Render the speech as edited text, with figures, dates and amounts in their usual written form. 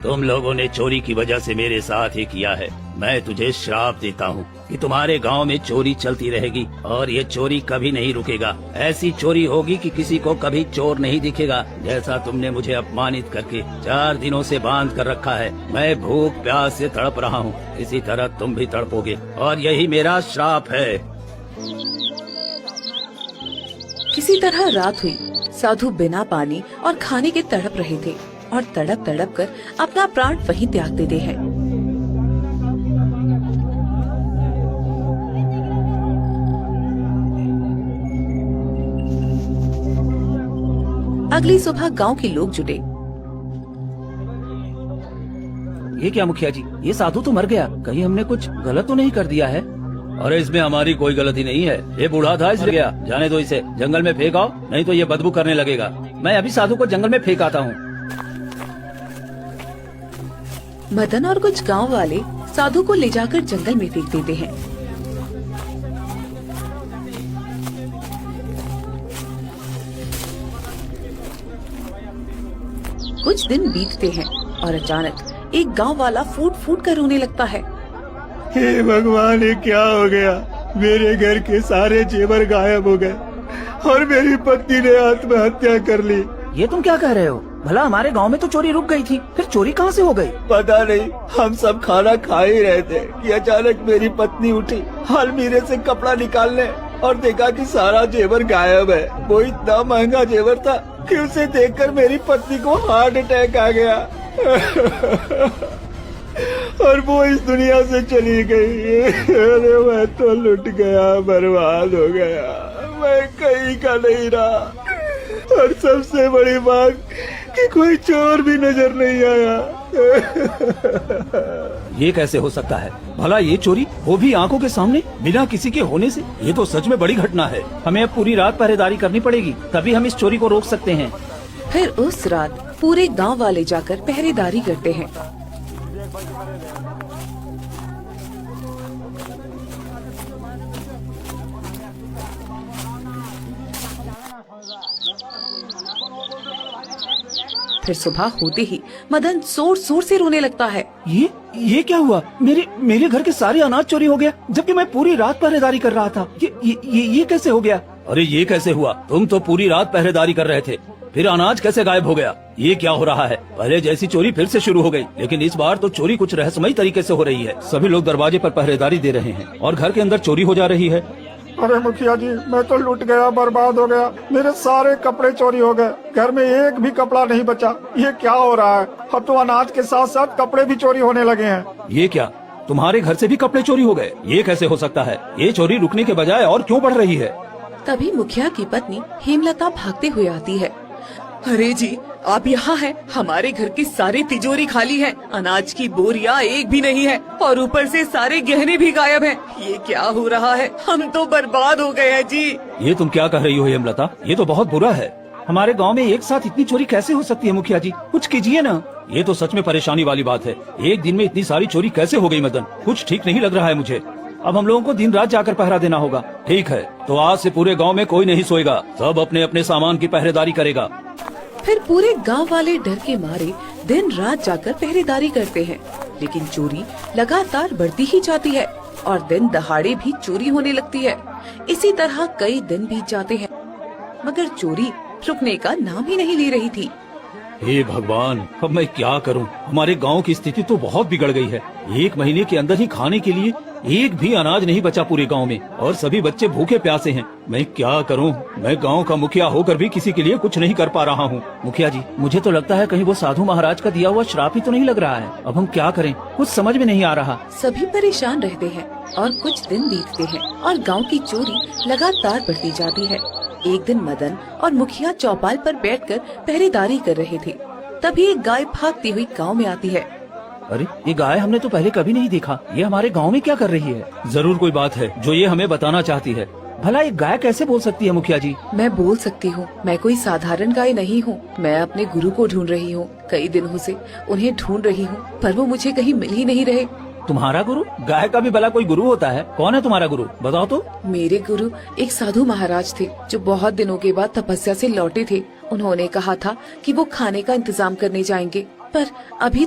तुम लोगों ने चोरी की वजह से मेरे साथ ही किया है। मैं तुझे श्राप देता हूँ कि तुम्हारे गांव में चोरी चलती रहेगी और ये चोरी कभी नहीं रुकेगा। ऐसी चोरी होगी कि किसी को कभी चोर नहीं दिखेगा। जैसा तुमने मुझे अपमानित करके 4 दिनों से बांध कर रखा है, मैं भूख प्यास से तड़प रहा हूँ, इसी तरह तुम भी तड़पोगे और यही मेरा श्राप है। किसी तरह रात हुई। साधु बिना पानी और खाने के तड़प रहे थे और तड़प तड़प कर अपना प्राण वहीं त्याग देते हैं। अगली सुबह गांव के लोग जुटे। ये क्या मुखिया जी, ये साधु तो मर गया, कहीं हमने कुछ गलत तो नहीं कर दिया है? अरे इसमें हमारी कोई गलती नहीं है, ये बूढ़ा था इसलिए गया। जाने दो इसे, जंगल में फेंक आओ, नहीं तो ये बदबू करने लगेगा। मैं अभी साधु को जंगल में फेंक आता हूँ। मदन और कुछ गांव वाले साधु को ले जाकर जंगल में फेंक देते हैं। कुछ दिन बीतते हैं और अचानक एक गांव वाला फूट फूट कर रोने लगता है। हे भगवान, ये क्या हो गया? मेरे घर के सारे जेवर गायब हो गए और मेरी पत्नी ने आत्महत्या कर ली। ये तुम क्या कह रहे हो? भला हमारे गांव में तो चोरी रुक गई थी, फिर चोरी कहाँ से हो गई? पता नहीं, हम सब खाना खा ही रहे थे कि अचानक मेरी पत्नी उठी अलमीरे से कपड़ा निकालने और देखा कि सारा जेवर गायब है। वो इतना महंगा जेवर था कि उसे देखकर मेरी पत्नी को हार्ट अटैक आ गया और वो इस दुनिया से चली गई। अरे मैं तो लुट गया, बर्बाद हो गया, मैं कहीं का नहीं रहा। और सबसे बड़ी बात कि कोई चोर भी नजर नहीं आया। ये कैसे हो सकता है? भला ये चोरी, वो भी आंखों के सामने, बिना किसी के होने से? ये तो सच में बड़ी घटना है। हमें अब पूरी रात पहरेदारी करनी पड़ेगी, तभी हम इस चोरी को रोक सकते हैं। फिर उस रात पूरे गांव वाले जाकर पहरेदारी करते हैं। फिर सुबह होते ही मदन जोर जोर से रोने लगता है। ये क्या हुआ? मेरे घर के सारे अनाज चोरी हो गया, जबकि मैं पूरी रात पहरेदारी कर रहा था। ये कैसे हो गया? अरे ये कैसे हुआ? तुम तो पूरी रात पहरेदारी कर रहे थे, फिर अनाज कैसे गायब हो गया? ये क्या हो रहा है? पहले जैसी चोरी फिर से शुरू हो गई, लेकिन इस बार तो चोरी कुछ रहस्यमयी तरीके से हो रही है। सभी लोग दरवाजे पर पहरेदारी दे रहे हैं और घर के अंदर चोरी हो जा रही है। अरे मुखिया जी, मैं तो लुट गया, बर्बाद हो गया। मेरे सारे कपड़े चोरी हो गए, घर में एक भी कपड़ा नहीं बचा। ये क्या हो रहा है? अब तो अनाज के साथ साथ कपड़े भी चोरी होने लगे हैं। ये क्या, तुम्हारे घर से भी कपड़े चोरी हो गए? ये कैसे हो सकता है? ये चोरी रुकने के बजाय और क्यों बढ़ रही है? तभी मुखिया की पत्नी हेमलता भागते हुए आती है। अरे जी, आप यहाँ हैं? हमारे घर की सारी तिजोरी खाली है, अनाज की बोरियां एक भी नहीं है और ऊपर से सारे गहने भी गायब हैं। ये क्या हो रहा है? हम तो बर्बाद हो गए हैं जी। ये तुम क्या कह रही हो हेमलता? ये तो बहुत बुरा है। हमारे गांव में एक साथ इतनी चोरी कैसे हो सकती है? मुखिया जी, कुछ कीजिए ना। ये तो सच में परेशानी वाली बात है। एक दिन में इतनी सारी चोरी कैसे हो गई? मदन, कुछ ठीक नहीं लग रहा है मुझे। अब हम लोगों को दिन रात जाकर पहरा देना होगा। ठीक है, तो आज से पूरे गांव में कोई नहीं सोएगा, सब अपने अपने सामान की पहरेदारी करेगा। फिर पूरे गांव वाले डर के मारे दिन रात जाकर पहरेदारी करते हैं, लेकिन चोरी लगातार बढ़ती ही जाती है और दिन दहाड़े भी चोरी होने लगती है। इसी तरह कई दिन बीत जाते हैं, मगर चोरी रुकने का नाम ही नहीं ले रही थी। हे भगवान, अब मैं क्या करूं? हमारे गांव की स्थिति तो बहुत बिगड़ गई है। 1 महीने के अंदर ही खाने के लिए एक भी अनाज नहीं बचा पूरे गांव में और सभी बच्चे भूखे प्यासे हैं। मैं क्या करूं? मैं गांव का मुखिया होकर भी किसी के लिए कुछ नहीं कर पा रहा हूं। मुखिया जी, मुझे तो लगता है कहीं वो साधु महाराज का दिया हुआ श्राप ही तो नहीं लग रहा है। अब हम क्या करें? कुछ समझ में नहीं आ रहा। सभी परेशान रहते हैं और कुछ दिन बीतते हैं और गाँव की चोरी लगातार बढ़ती जाती है। एक दिन मदन और मुखिया चौपाल पर बैठकर पहरेदारी कर रहे थे, तभी एक गाय भागती हुई गांव में आती है। अरे, ये गाय हमने तो पहले कभी नहीं देखा। ये हमारे गांव में क्या कर रही है? जरूर कोई बात है जो ये हमें बताना चाहती है। भला एक गाय कैसे बोल सकती है? मुखिया जी, मैं बोल सकती हूँ। मैं कोई साधारण गाय नहीं हूँ। मैं अपने गुरु को ढूंढ रही हूँ। कई दिनों से उन्हें ढूंढ रही हूँ, पर वो मुझे कहीं मिल ही नहीं रहे। तुम्हारा गुरु? गाय का भी भला कोई गुरु होता है? कौन है तुम्हारा गुरु, बताओ तो। मेरे गुरु एक साधु महाराज थे जो बहुत दिनों के बाद तपस्या से लौटे थे। उन्होंने कहा था कि वो खाने का इंतजाम करने जाएंगे, पर अभी